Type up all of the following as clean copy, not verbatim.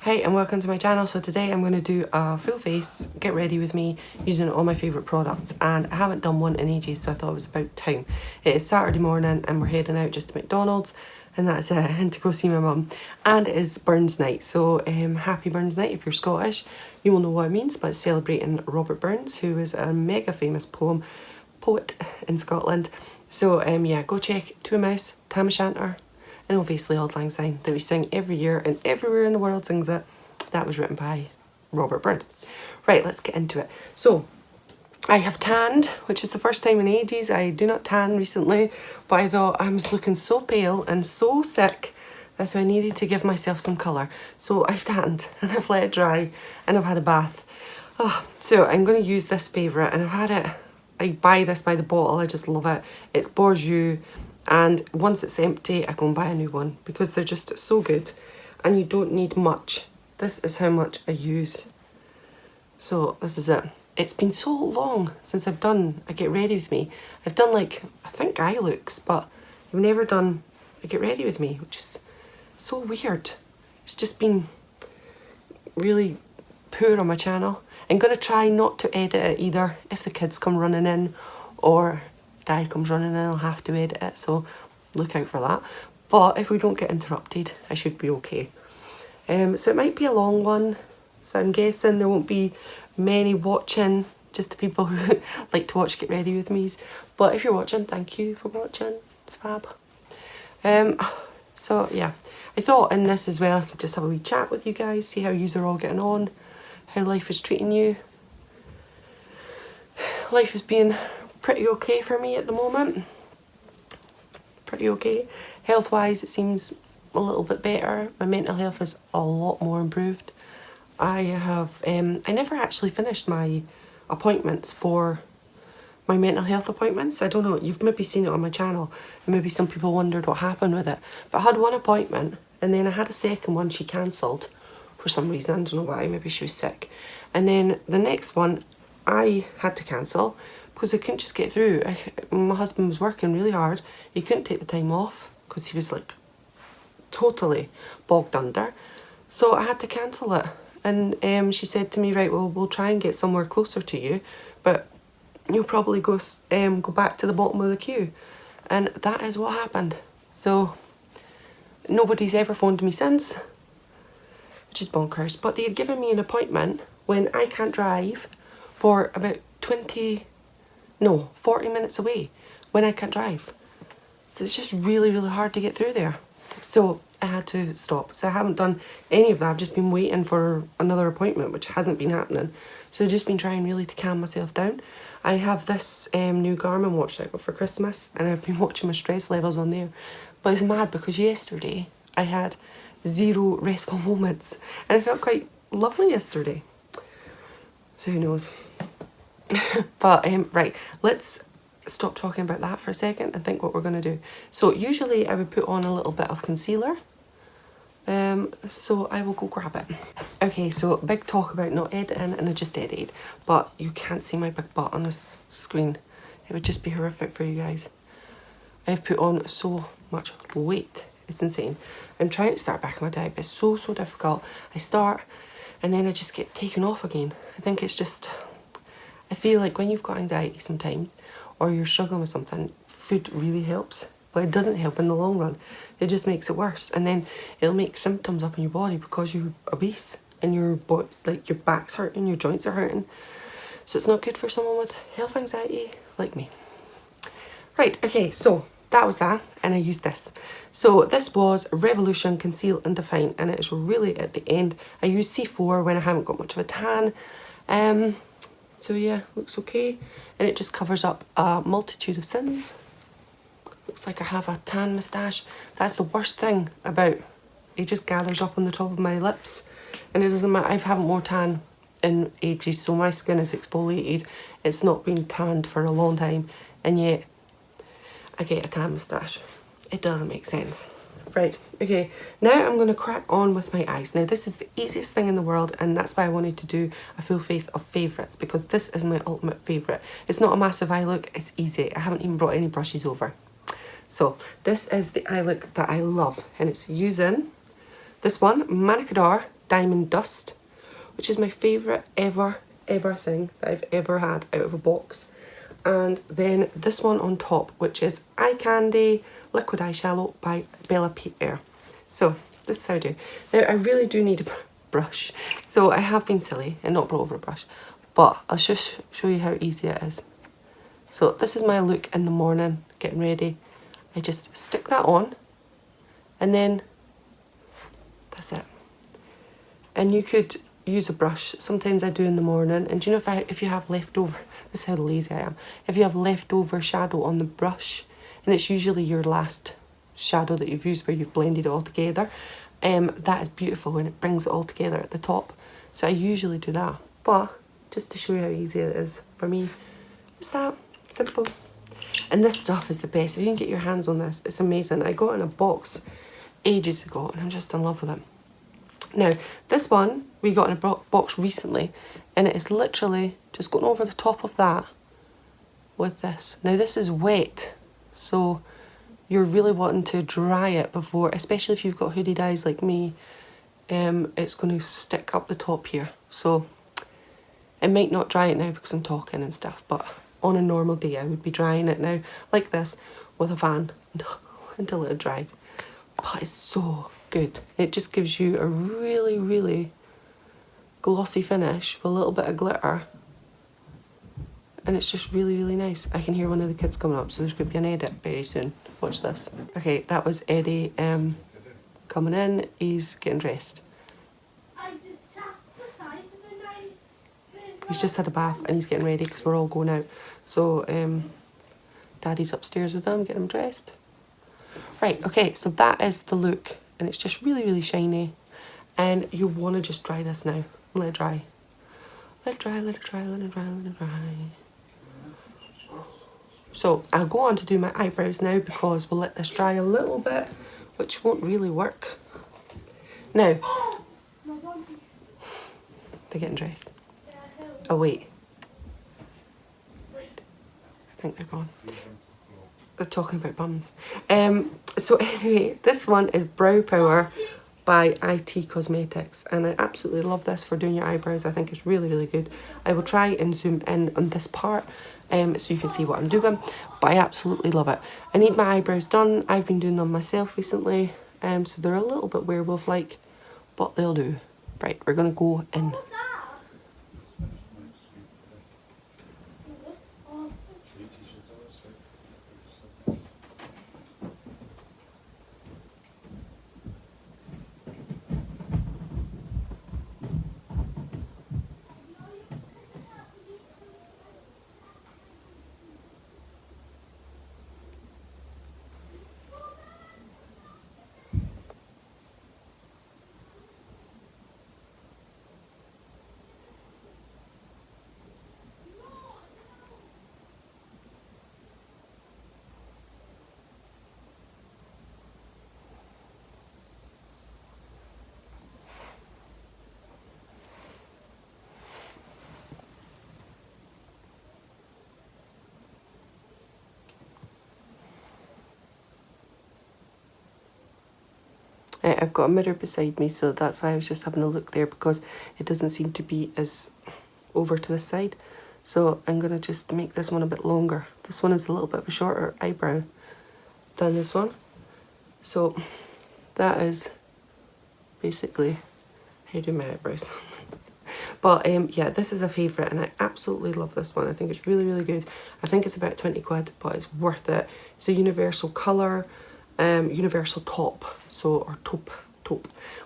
Hi and welcome to my channel. So today I'm going to do a full face get ready with me using all my favourite products, and I haven't done one in ages, so I thought it was about time. It is Saturday morning and we're heading out just to McDonald's, and that's it, and to go see my mum. And it is Burns night, so happy Burns night. If you're Scottish you will know what it means, but it's celebrating Robert Burns, who is a mega famous poet in Scotland. So yeah, go check To a Mouse, Tam O'Shanter, and obviously Auld Lang Syne that we sing every year and everywhere in the world sings it. That was written by Robert Burns. Right, let's get into it. So I have tanned, which is the first time in ages. I do not tan recently, but I thought I was looking so pale and so sick that I needed to give myself some colour. So I've tanned and I've let it dry and I've had a bath. Oh, so I'm going to use this favourite, and I've had it. I buy this by the bottle. I just love it. It's Bourjois. And once it's empty, I go and buy a new one because they're just so good and you don't need much. This is how much I use. So this is it. It's been so long since I've done a get ready with me. I've done like, I think eye looks, but I've never done a get ready with me, which is so weird. It's just been really poor on my channel. I'm going to try not to edit it either. If the kids come running in or Dad comes running in, I'll have to edit it, so look out for that. But if we don't get interrupted, I should be okay. So it might be a long one, so I'm guessing there won't be many watching, just the people who like to watch Get Ready With Me's. But if you're watching, thank you for watching, it's fab. So yeah, I thought in this as well I could just have a wee chat with you guys, see how yous are all getting on, how life is treating you. Life has been pretty okay for me at the moment. Pretty okay. Health wise it seems a little bit better. My mental health is a lot more improved. I have I never actually finished my appointments for my mental health appointments. I don't know, you've maybe seen it on my channel and maybe some people wondered what happened with it. But I had one appointment and then I had a second one she cancelled for some reason. I don't know why, maybe she was sick. And then the next one I had to cancel because I couldn't just get through. My husband was working really hard. He couldn't take the time off because he was like totally bogged under. So I had to cancel it. And she said to me, right, well, we'll try and get somewhere closer to you, but you'll probably go back to the bottom of the queue. And that is what happened. So nobody's ever phoned me since, which is bonkers. But they had given me an appointment when I can't drive for about 40 minutes away when I can't drive. So it's just really, really hard to get through there. So I had to stop. So I haven't done any of that. I've just been waiting for another appointment, which hasn't been happening. So I've just been trying really to calm myself down. I have this new Garmin watch that I got for Christmas, and I've been watching my stress levels on there. But it's mad because yesterday I had 0 restful moments and I felt quite lovely yesterday. So who knows? But right, let's stop talking about that for a second and think what we're going to do. So usually I would put on a little bit of concealer. So I will go grab it. Okay, so big talk about not editing, and I just edited, but you can't see my big butt on this screen. It would just be horrific for you guys. I've put on so much weight. It's insane. I'm trying to start back on my diet, but it's so difficult. I start and then I just get taken off again. I think it's just, I feel like when you've got anxiety sometimes, or you're struggling with something, food really helps, but it doesn't help in the long run. It just makes it worse, and then it'll make symptoms up in your body because you're obese and your back's hurting, your joints are hurting. So it's not good for someone with health anxiety like me. Right, okay, so that was that, and I used this. So this was Revolution Conceal and Define, and it is really at the end. I use C4 when I haven't got much of a tan. So yeah, looks okay, and it just covers up a multitude of sins. Looks like I have a tan moustache. That's the worst thing about it, just gathers up on the top of my lips, and it doesn't matter. I haven't worn tan in ages, so my skin is exfoliated. It's not been tanned for a long time, and yet I get a tan moustache. It doesn't make sense. Right, okay, now I'm going to crack on with my eyes. Now this is the easiest thing in the world, and that's why I wanted to do a full face of favourites, because this is my ultimate favourite. It's not a massive eye look, it's easy. I haven't even brought any brushes over. So this is the eye look that I love, and it's using this one, Manicador Diamond Dust, which is my favourite ever thing that I've ever had out of a box. And then this one on top, which is Eye Candy Liquid Eyeshadow by Bella Pierre. So this is how I do. Now I really do need a brush, so I have been silly and not brought over a brush, but I'll just show you how easy it is. So this is my look in the morning, getting ready. I just stick that on, and then that's it. And you could use a brush. Sometimes I do in the morning, and do you know, if you have leftover, this is how lazy I am, if you have leftover shadow on the brush, and it's usually your last shadow that you've used where you've blended it all together, that is beautiful when it brings it all together at the top. So I usually do that, but just to show you how easy it is for me, it's that simple. And this stuff is the best. If you can get your hands on this, it's amazing. I got it in a box ages ago and I'm just in love with it. Now, this one we got in a box recently, and it is literally just going over the top of that with this. Now this is wet, so you're really wanting to dry it before, especially if you've got hooded eyes like me, it's going to stick up the top here. So it might not dry it now because I'm talking and stuff, but on a normal day I would be drying it now like this with a fan until it dries. But it's so good. It just gives you a really, really glossy finish with a little bit of glitter, and it's just really, really nice. I can hear one of the kids coming up, so there's going to be an edit very soon. Watch this. Okay, that was Eddie coming in. He's getting dressed. He's just had a bath and he's getting ready because we're all going out. So Daddy's upstairs with him, getting him dressed. Right, okay, so that is the look, and it's just really, really shiny. And you want to just dry this now. Let it dry. Let it dry, let it dry, let it dry, let it dry. So I'll go on to do my eyebrows now because we'll let this dry a little bit, which won't really work. Now, they're getting dressed. Oh wait, I think they're gone. They're talking about bums. So anyway, this one is Brow Power by IT Cosmetics, and I absolutely love this for doing your eyebrows. I think it's really, really good. I will try and zoom in on this part so you can see what I'm doing, but I absolutely love it. I need my eyebrows done. I've been doing them myself recently, so they're a little bit werewolf-like, but they'll do. Right, we're gonna go in. I've got a mirror beside me, so that's why I was just having a look there, because it doesn't seem to be as over to this side. So I'm going to just make this one a bit longer. This one is a little bit of a shorter eyebrow than this one. So that is basically how I do my eyebrows. But yeah, this is a favourite and I absolutely love this one. I think it's really, really good. I think it's about 20 quid, but it's worth it. It's a universal colour, universal top. So, or taupe.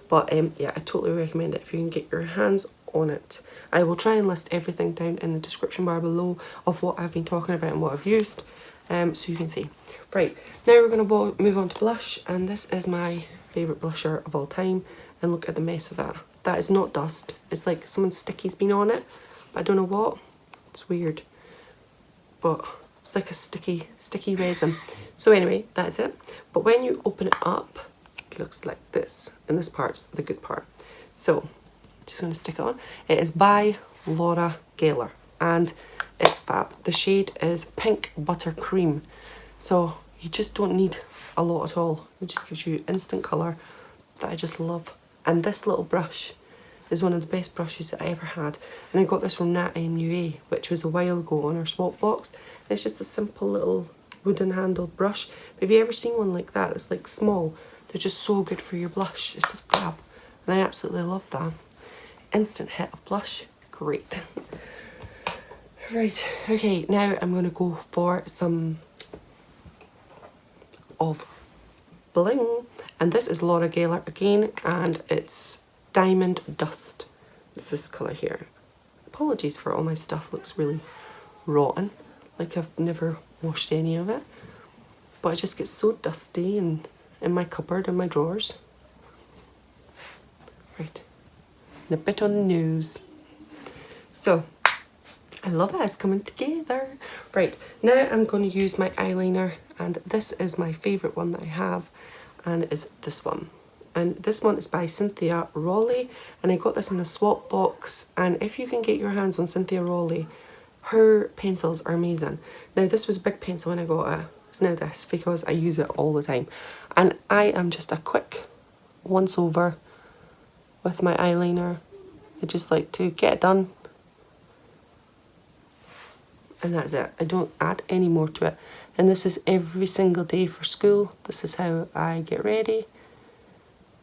But yeah, I totally recommend it if you can get your hands on it. I will try and list everything down in the description bar below of what I've been talking about and what I've used, so you can see. Right, now we're going to move on to blush, and this is my favourite blusher of all time, and look at the mess of it. That is not dust, it's like something sticky's been on it, but I don't know what. It's weird, but it's like a sticky resin. So anyway, that's it. But when you open it up, it looks like this, and this part's the good part. So just going to stick it on. It is by Laura Geller and it's fab. The shade is Pink Buttercream, so you just don't need a lot at all. It just gives you instant colour that I just love. And this little brush is one of the best brushes that I ever had. And I got this from Nat MUA, which was a while ago on our swap box. And it's just a simple little wooden handled brush. But have you ever seen one like that? It's like small. They're just so good for your blush. It's just fab. And I absolutely love that. Instant hit of blush. Great. Right, okay, now I'm going to go for some of bling. And this is Laura Geller again, and it's Diamond Dust. It's this colour here. Apologies for all my stuff looks really rotten. Like I've never washed any of it. But it just gets so dusty and in my cupboard and my drawers. Right. And a bit on the nose. So, I love it, it's coming together. Right, now I'm going to use my eyeliner, and this is my favourite one that I have, and it's this one. And this one is by Cynthia Rowley, and I got this in a swap box, and if you can get your hands on Cynthia Rowley, her pencils are amazing. Now this was a big pencil when I got it, it's now this, because I use it all the time. And I am just a quick once over with my eyeliner. I just like to get it done. And that's it. I don't add any more to it. And this is every single day for school. This is how I get ready.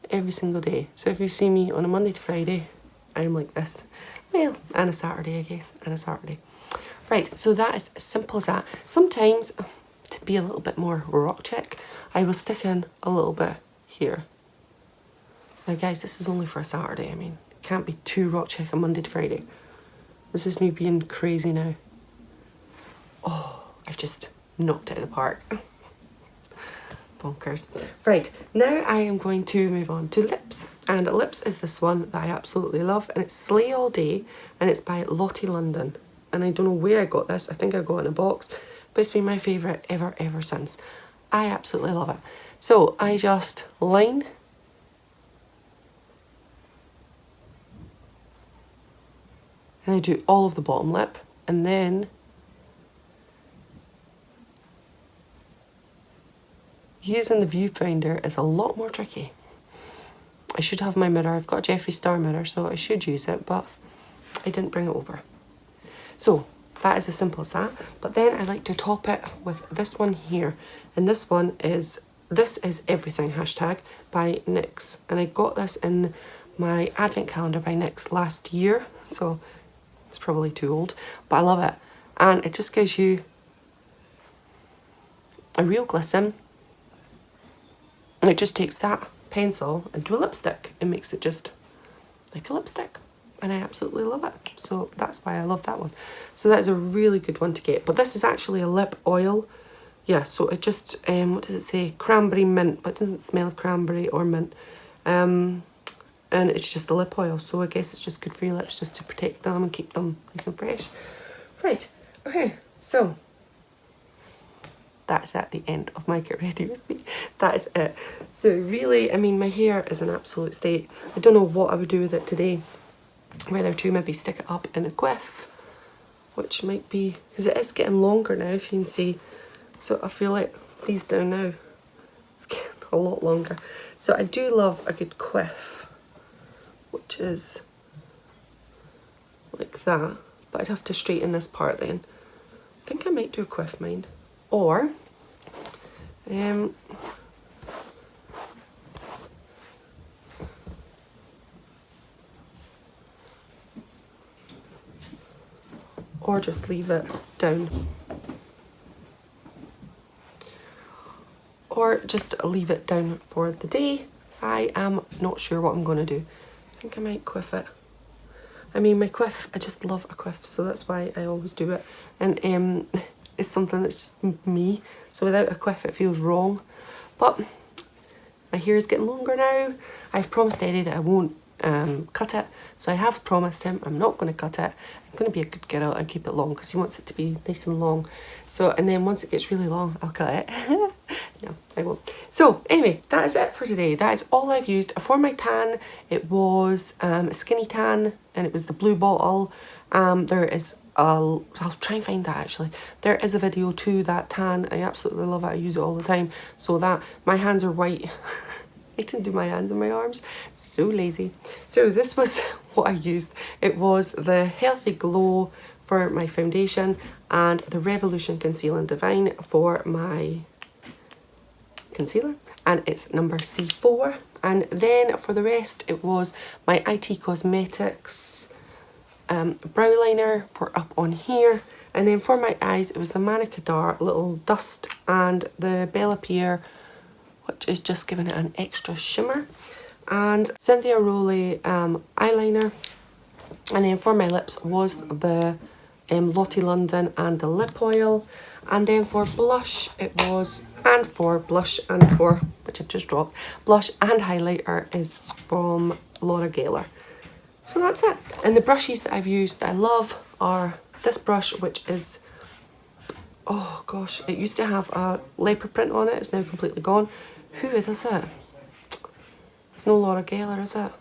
Every single day. So if you see me on a Monday to Friday, I'm like this. Well, and a Saturday, I guess. And a Saturday. Right, so that is as simple as that. Sometimes, to be a little bit more rock check, I will stick in a little bit here. Now guys, this is only for a Saturday. I mean, it can't be too rock check on Monday to Friday. This is me being crazy now. Oh, I've just knocked it out of the park. Bonkers. Right, now I am going to move on to lips. And lips is this one that I absolutely love. And it's Slay All Day. And it's by Lottie London. And I don't know where I got this. I think I got it in a box. But it's been my favourite ever since. I absolutely love it. So I just line. And I do all of the bottom lip. And then using the viewfinder is a lot more tricky. I should have my mirror. I've got a Jeffree Star mirror, so I should use it, but I didn't bring it over. So that is as simple as that. But then I like to top it with this one here. And this one is, this is Everything hashtag by NYX. And I got this in my advent calendar by NYX last year. So it's probably too old, but I love it. And it just gives you a real glisten. And it just takes that pencil into a lipstick and makes it just like a lipstick. And I absolutely love it. So that's why I love that one. So that is a really good one to get. But this is actually a lip oil. Yeah, so it just, what does it say? Cranberry mint, but it doesn't smell of cranberry or mint. And it's just a lip oil. So I guess it's just good for your lips just to protect them and keep them nice and fresh. Right, okay, so that's at the end of my get ready with me. That is it. So really, I mean, my hair is an absolute state. I don't know what I would do with it today. Whether to maybe stick it up in a quiff, which might be, because it is getting longer now, if you can see. So I feel like these down now, it's getting a lot longer. So I do love a good quiff, which is like that. But I'd have to straighten this part then. I think I might do a quiff, mind. Or, or just leave it down. Or just leave it down for the day. I am not sure what I'm going to do. I think I might quiff it. I mean, my quiff, I just love a quiff, so that's why I always do it. And it's something that's just me, so without a quiff it feels wrong. But my hair is getting longer now. I've promised Eddie that I won't cut it, so I have promised him I'm not going to cut it. I'm going to be a good girl and keep it long because he wants it to be nice and long. So, and then once it gets really long, I'll cut it. No, I won't. So anyway, that is it for today. That is all I've used for my tan. It was a skinny tan, and it was the blue bottle. There is I'll try and find that actually. There is a video to that tan. I absolutely love it. I use it all the time. So that my hands are white. I didn't do my hands and my arms. So lazy. So this was what I used. It was the Healthy Glow for my foundation and the Revolution Concealing Divine for my concealer, and it's number C4. And then for the rest, it was my IT Cosmetics brow liner for up on here. And then for my eyes, it was the Manica Dart Little Dust and the Bella Pierre, which is just giving it an extra shimmer. And Cynthia Rowley eyeliner. And then for my lips was the Lottie London and the lip oil. And then for blush, it was, and for blush and for, which I've just dropped, blush and highlighter is from Laura Geller. So that's it. And the brushes that I've used that I love are this brush, which is, oh gosh, it used to have a leopard print on it. It's now completely gone. Who is it? It's no Laura Geller, is it?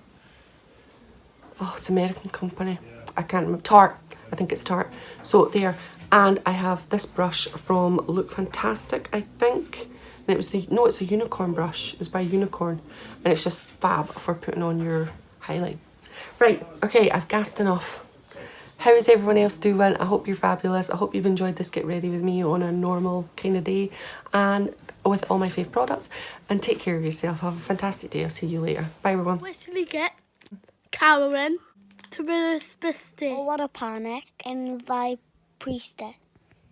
Oh, it's an American company. I can't remember. Tarte. I think it's Tarte. So there. And I have this brush from Look Fantastic, I think. And it was the, no, it's a unicorn brush. It was by Unicorn. And it's just fab for putting on your highlight. Right, okay, I've gassed enough. How is everyone else doing? I hope you're fabulous. I hope you've enjoyed this Get Ready With Me on a normal kind of day. And with all my fave products. And take care of yourself. Have a fantastic day. I'll see you later. Bye, everyone. Where should we get Karen to be a spisty? Oh, what a panic in thy priestess.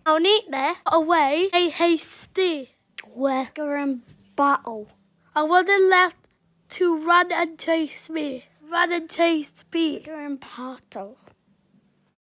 I'll need there away a hasty. We're in battle. I wasn't left to run and chase me. Run and chase me. We're in battle.